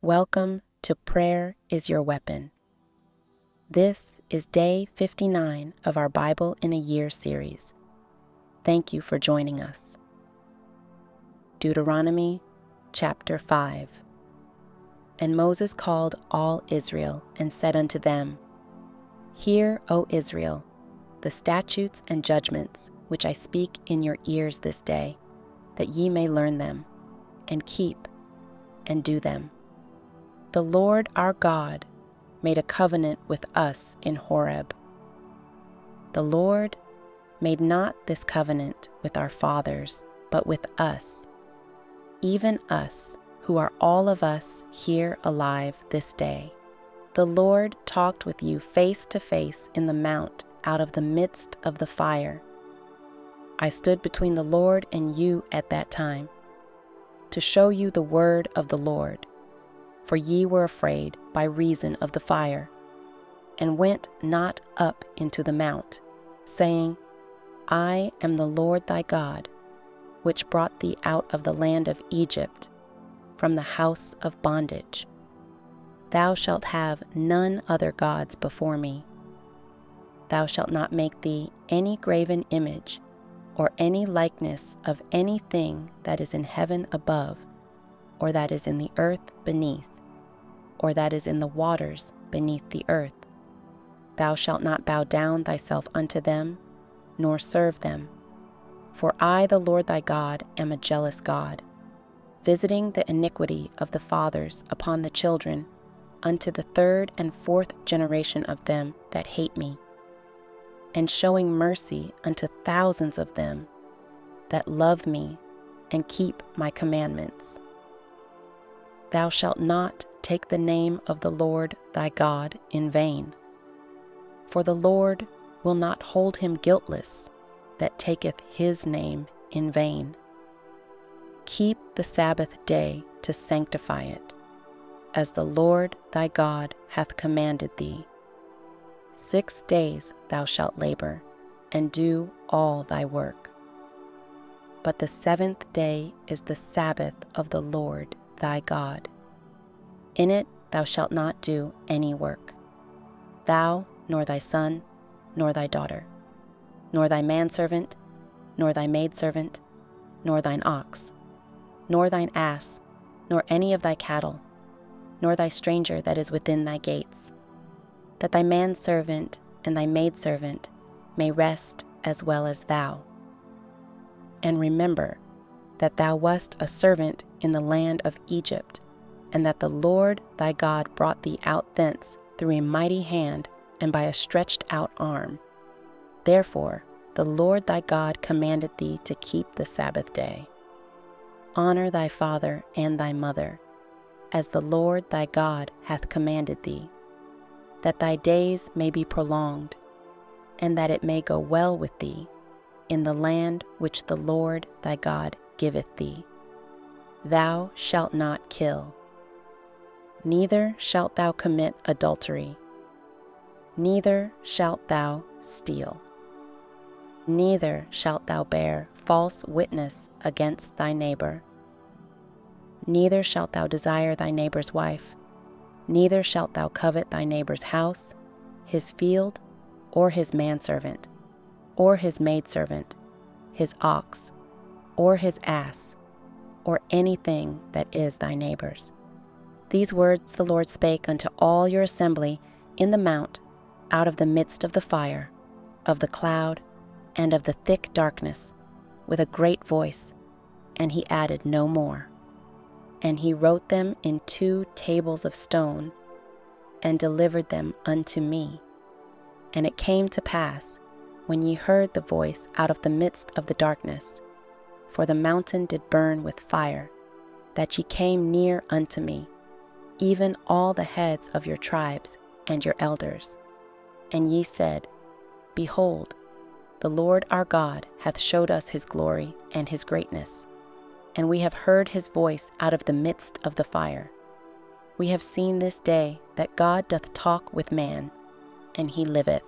Welcome to Prayer is Your Weapon. This is day 59 of our Bible in a Year series. Thank you for joining us. Deuteronomy chapter 5. And Moses called all Israel and said unto them, Hear, O Israel, the statutes and judgments which I speak in your ears this day, that ye may learn them, and keep, and do them. The Lord our God made a covenant with us in Horeb. The Lord made not this covenant with our fathers, but with us, even us, who are all of us here alive this day. The Lord talked with you face to face in the mount out of the midst of the fire. I stood between the Lord and you at that time, to show you the word of the Lord. For ye were afraid by reason of the fire, and went not up into the mount, saying, I am the Lord thy God, which brought thee out of the land of Egypt, from the house of bondage. Thou shalt have none other gods before me. Thou shalt not make thee any graven image, or any likeness of anything that is in heaven above, or that is in the earth beneath, or that is in the waters beneath the earth. Thou shalt not bow down thyself unto them, nor serve them. For I, the Lord thy God, am a jealous God, visiting the iniquity of the fathers upon the children, unto the third and fourth generation of them that hate me, and showing mercy unto thousands of them that love me and keep my commandments. Thou shalt not take the name of the Lord thy God in vain. For the Lord will not hold him guiltless that taketh his name in vain. Keep the Sabbath day to sanctify it, as the Lord thy God hath commanded thee. 6 days thou shalt labor, and do all thy work. But the 7th day is the Sabbath of the Lord thy God. In it thou shalt not do any work, thou, nor thy son, nor thy daughter, nor thy manservant, nor thy maidservant, nor thine ox, nor thine ass, nor any of thy cattle, nor thy stranger that is within thy gates, that thy manservant and thy maidservant may rest as well as thou. And remember that thou wast a servant in the land of Egypt, and that the Lord thy God brought thee out thence through a mighty hand and by a stretched out arm. Therefore the Lord thy God commanded thee to keep the Sabbath day. Honor thy father and thy mother, as the Lord thy God hath commanded thee, that thy days may be prolonged, and that it may go well with thee in the land which the Lord thy God giveth thee. Thou shalt not kill. Neither shalt thou commit adultery. Neither shalt thou steal. Neither shalt thou bear false witness against thy neighbor. Neither shalt thou desire thy neighbor's wife. Neither shalt thou covet thy neighbor's house, his field, or his manservant, or his maidservant, his ox, or his ass, or anything that is thy neighbor's. These words the Lord spake unto all your assembly in the mount, out of the midst of the fire, of the cloud, and of the thick darkness, with a great voice, and he added no more. And he wrote them in 2 tables of stone, and delivered them unto me. And it came to pass, when ye heard the voice out of the midst of the darkness, for the mountain did burn with fire, that ye came near unto me, even all the heads of your tribes and your elders. And ye said, Behold, the Lord our God hath showed us his glory and his greatness, and we have heard his voice out of the midst of the fire. We have seen this day that God doth talk with man, and he liveth.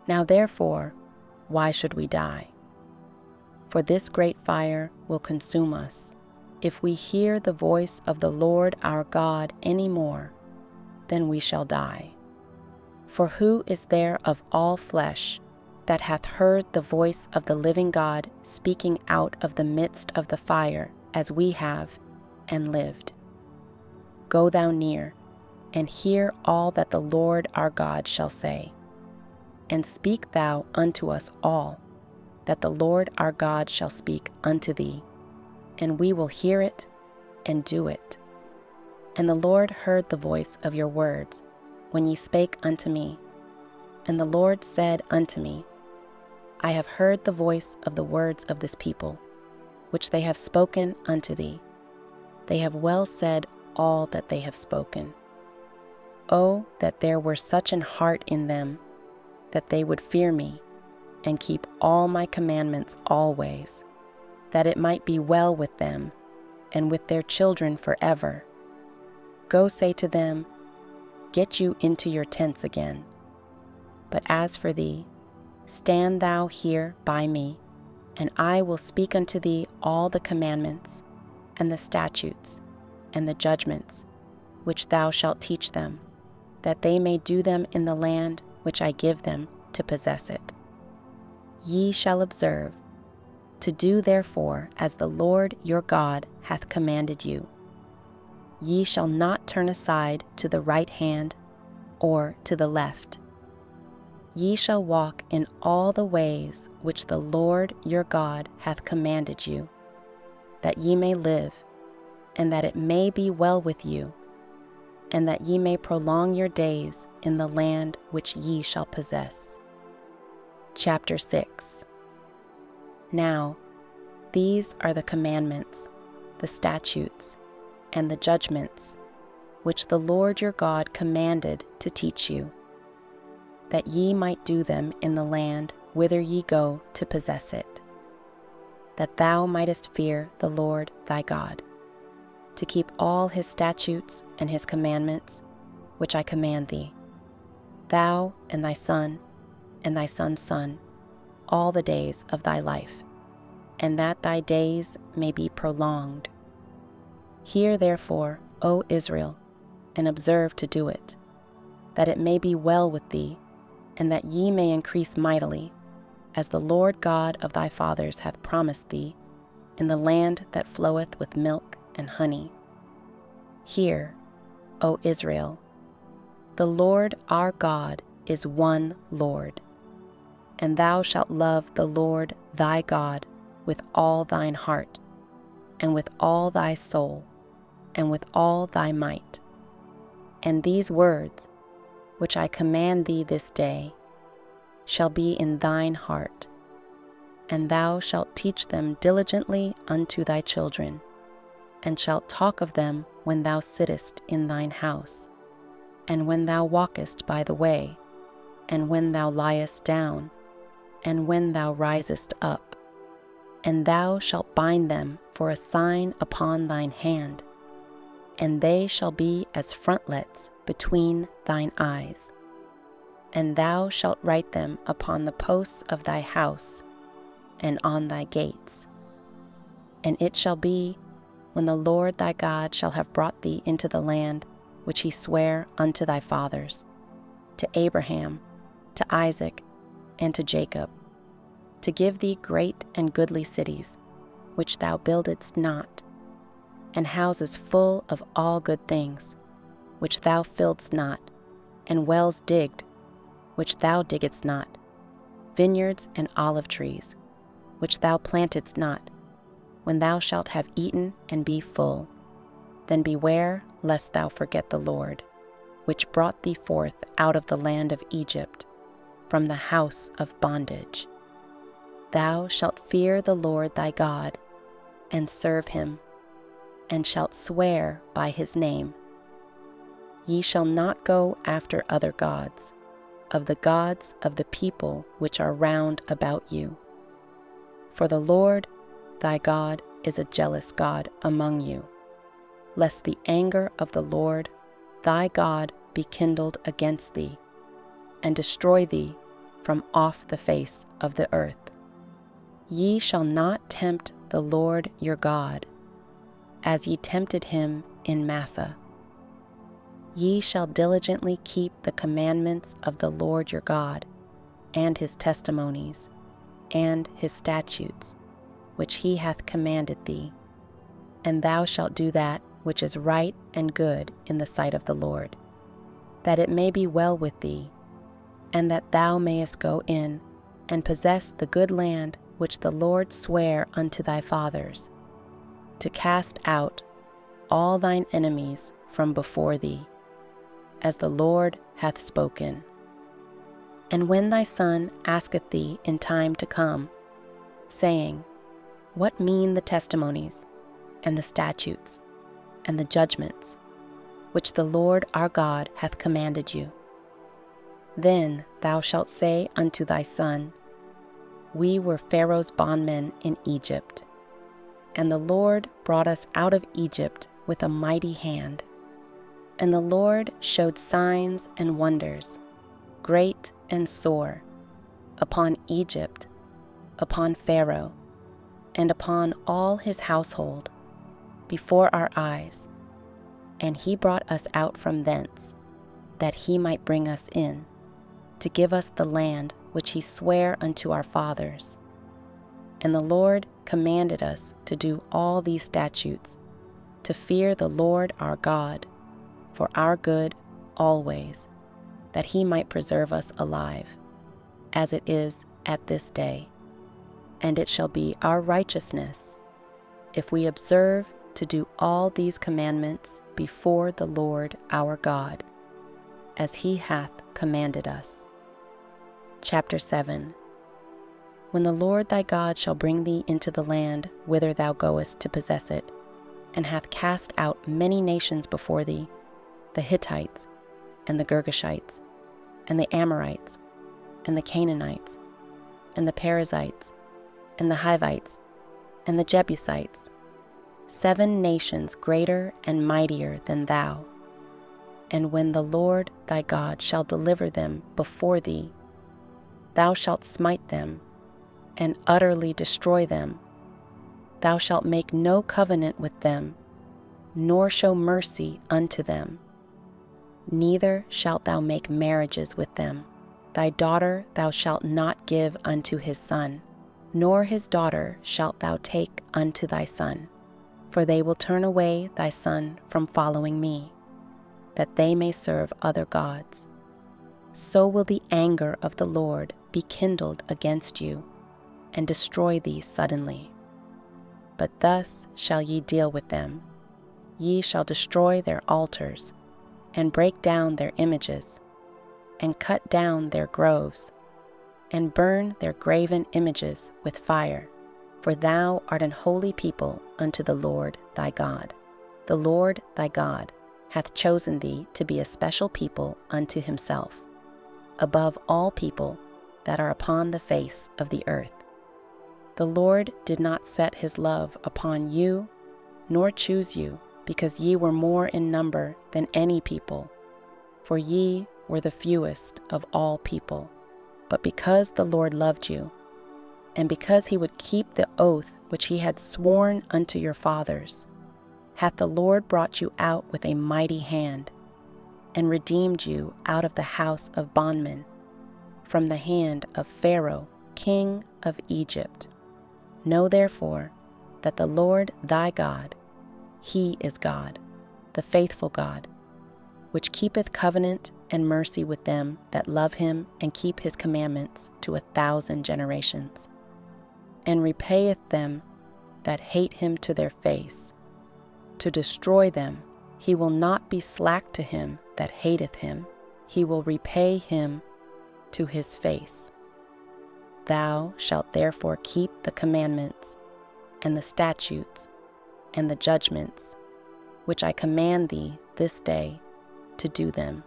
Now therefore, why should we die? For this great fire will consume us, if we hear the voice of the Lord our God any more, then we shall die. For who is there of all flesh that hath heard the voice of the living God speaking out of the midst of the fire, as we have, and lived? Go thou near, and hear all that the Lord our God shall say. And speak thou unto us all that the Lord our God shall speak unto thee, and we will hear it and do it. And the Lord heard the voice of your words when ye spake unto me. And the Lord said unto me, I have heard the voice of the words of this people, which they have spoken unto thee. They have well said all that they have spoken. Oh, that there were such an heart in them, that they would fear me, and keep all my commandments always, that it might be well with them, and with their children forever. Go say to them, Get you into your tents again. But as for thee, stand thou here by me, and I will speak unto thee all the commandments, and the statutes, and the judgments, which thou shalt teach them, that they may do them in the land which I give them to possess it. Ye shall observe to do therefore as the Lord your God hath commanded you. Ye shall not turn aside to the right hand or to the left. Ye shall walk in all the ways which the Lord your God hath commanded you, that ye may live, and that it may be well with you, and that ye may prolong your days in the land which ye shall possess. Chapter 6. Now, these are the commandments, the statutes, and the judgments, which the Lord your God commanded to teach you, that ye might do them in the land whither ye go to possess it, that thou mightest fear the Lord thy God, to keep all his statutes and his commandments, which I command thee, thou and thy son, and thy son's son, all the days of thy life, and that thy days may be prolonged. Hear therefore, O Israel, and observe to do it, that it may be well with thee, and that ye may increase mightily, as the Lord God of thy fathers hath promised thee, in the land that floweth with milk and honey. Hear, O Israel, the Lord our God is one Lord, and thou shalt love the Lord thy God with all thine heart, and with all thy soul, and with all thy might. And these words, which I command thee this day, shall be in thine heart, and thou shalt teach them diligently unto thy children, and shalt talk of them when thou sittest in thine house, and when thou walkest by the way, and when thou liest down, and when thou risest up. And thou shalt bind them for a sign upon thine hand, and they shall be as frontlets between thine eyes. And thou shalt write them upon the posts of thy house, and on thy gates. And it shall be, when the Lord thy God shall have brought thee into the land which he sware unto thy fathers, to Abraham, to Isaac, and to Jacob, to give thee great and goodly cities, which thou buildedst not, and houses full of all good things, which thou filledst not, and wells digged, which thou diggedst not, vineyards and olive trees, which thou plantedst not, when thou shalt have eaten and be full. Then beware lest thou forget the Lord, which brought thee forth out of the land of Egypt, from the house of bondage. Thou shalt fear the Lord thy God, and serve him, and shalt swear by his name. Ye shall not go after other gods, of the gods of the people which are round about you. For the Lord thy God is a jealous God among you, lest the anger of the Lord thy God be kindled against thee, and destroy thee from off the face of the earth. Ye shall not tempt the Lord your God, as ye tempted him in Massah. Ye shall diligently keep the commandments of the Lord your God, and his testimonies, and his statutes, which he hath commanded thee. And thou shalt do that which is right and good in the sight of the Lord, that it may be well with thee, and that thou mayest go in and possess the good land which the Lord sware unto thy fathers, to cast out all thine enemies from before thee, as the Lord hath spoken. And when thy son asketh thee in time to come, saying, What mean the testimonies, and the statutes, and the judgments, which the Lord our God hath commanded you? Then thou shalt say unto thy son, We were Pharaoh's bondmen in Egypt, and the Lord brought us out of Egypt with a mighty hand. And the Lord showed signs and wonders, great and sore, upon Egypt, upon Pharaoh, and upon all his household, before our eyes. And he brought us out from thence, that he might bring us in, to give us the land which he sware unto our fathers. And the Lord commanded us to do all these statutes, to fear the Lord our God, for our good always, that he might preserve us alive, as it is at this day. And it shall be our righteousness, if we observe to do all these commandments before the Lord our God, as he hath commanded us. Chapter 7. When the Lord thy God shall bring thee into the land whither thou goest to possess it, and hath cast out many nations before thee, the Hittites, and the Girgashites, and the Amorites, and the Canaanites, and the Perizzites, and the Hivites, and the Jebusites, 7 nations greater and mightier than thou. And when the Lord thy God shall deliver them before thee, thou shalt smite them, and utterly destroy them. Thou shalt make no covenant with them, nor show mercy unto them. Neither shalt thou make marriages with them. Thy daughter thou shalt not give unto his son, nor his daughter shalt thou take unto thy son. For they will turn away thy son from following me, that they may serve other gods. So will the anger of the Lord be kindled against you, and destroy thee suddenly. But thus shall ye deal with them. Ye shall destroy their altars, and break down their images, and cut down their groves, and burn their graven images with fire. For thou art an holy people unto the Lord thy God. The Lord thy God hath chosen thee to be a special people unto himself, above all people that are upon the face of the earth. The Lord did not set his love upon you, nor choose you, because ye were more in number than any people, for ye were the fewest of all people. But because the Lord loved you, and because he would keep the oath which he had sworn unto your fathers, hath the Lord brought you out with a mighty hand, and redeemed you out of the house of bondmen, from the hand of Pharaoh, king of Egypt. Know therefore that the Lord thy God, he is God, the faithful God, which keepeth covenant and mercy with them that love him and keep his commandments to 1,000 generations, and repayeth them that hate him to their face. To destroy them, he will not be slack to him that hateth him, he will repay him to his face. Thou shalt therefore keep the commandments, and the statutes, and the judgments, which I command thee this day, to do them.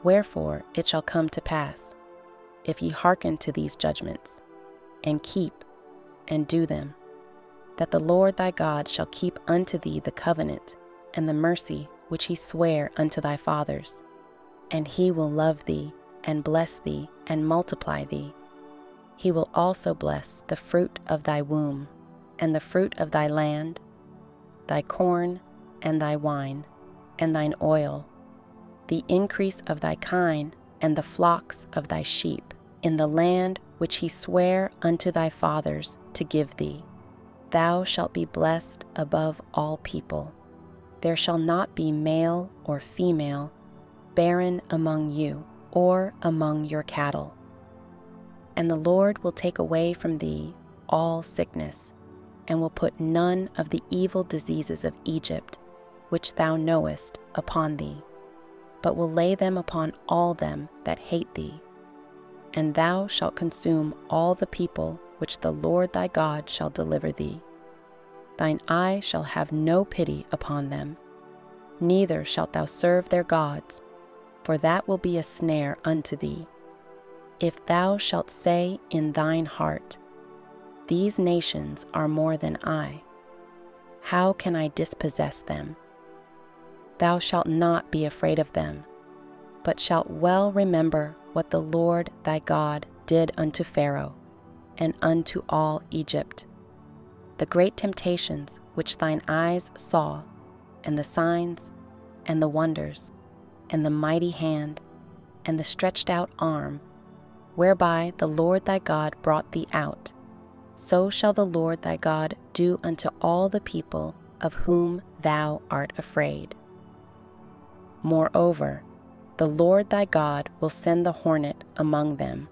Wherefore it shall come to pass, if ye hearken to these judgments, and keep and do them, that the Lord thy God shall keep unto thee the covenant and the mercy which he sware unto thy fathers. And he will love thee, and bless thee, and multiply thee. He will also bless the fruit of thy womb, and the fruit of thy land, thy corn, and thy wine, and thine oil, the increase of thy kine, and the flocks of thy sheep, in the land which he sware unto thy fathers to give thee. Thou shalt be blessed above all people. There shall not be male or female barren among you, or among your cattle. And the Lord will take away from thee all sickness, and will put none of the evil diseases of Egypt, which thou knowest, upon thee, but will lay them upon all them that hate thee. And thou shalt consume all the people which the Lord thy God shall deliver thee. Thine eye shall have no pity upon them, neither shalt thou serve their gods, for that will be a snare unto thee. If thou shalt say in thine heart, These nations are more than I, how can I dispossess them? Thou shalt not be afraid of them, but shalt well remember what the Lord thy God did unto Pharaoh, and unto all Egypt, the great temptations which thine eyes saw, and the signs, and the wonders, and the mighty hand, and the stretched out arm, whereby the Lord thy God brought thee out. So shall the Lord thy God do unto all the people of whom thou art afraid. Moreover, the Lord thy God will send the hornet among them,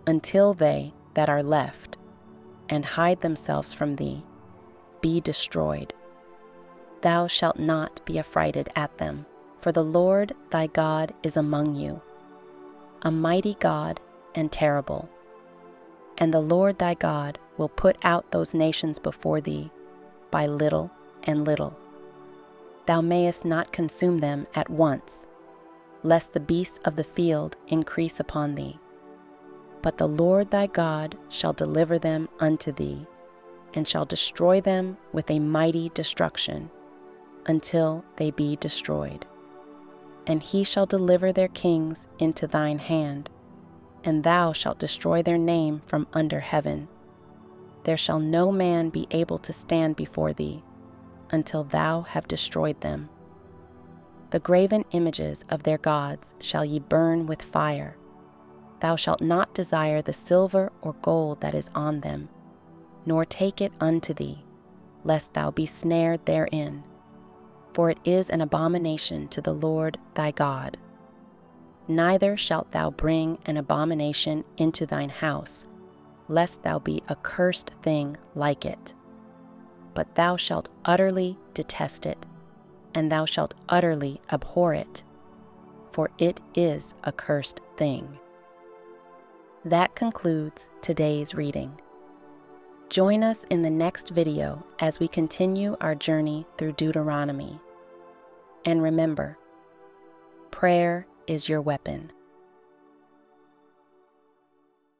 until they that are left, and hide themselves from thee, be destroyed. Thou shalt not be affrighted at them, for the Lord thy God is among you, a mighty God and terrible. And the Lord thy God will put out those nations before thee by little and little. Thou mayest not consume them at once, lest the beasts of the field increase upon thee. But the Lord thy God shall deliver them unto thee, and shall destroy them with a mighty destruction, until they be destroyed. And he shall deliver their kings into thine hand, and thou shalt destroy their name from under heaven. There shall no man be able to stand before thee, until thou have destroyed them. The graven images of their gods shall ye burn with fire. Thou shalt not desire the silver or gold that is on them, nor take it unto thee, lest thou be snared therein. For it is an abomination to the Lord thy God. Neither shalt thou bring an abomination into thine house, lest thou be a cursed thing like it. But thou shalt utterly detest it, and thou shalt utterly abhor it, for it is a cursed thing. That concludes today's reading. Join us in the next video as we continue our journey through Deuteronomy. And remember, prayer is your weapon.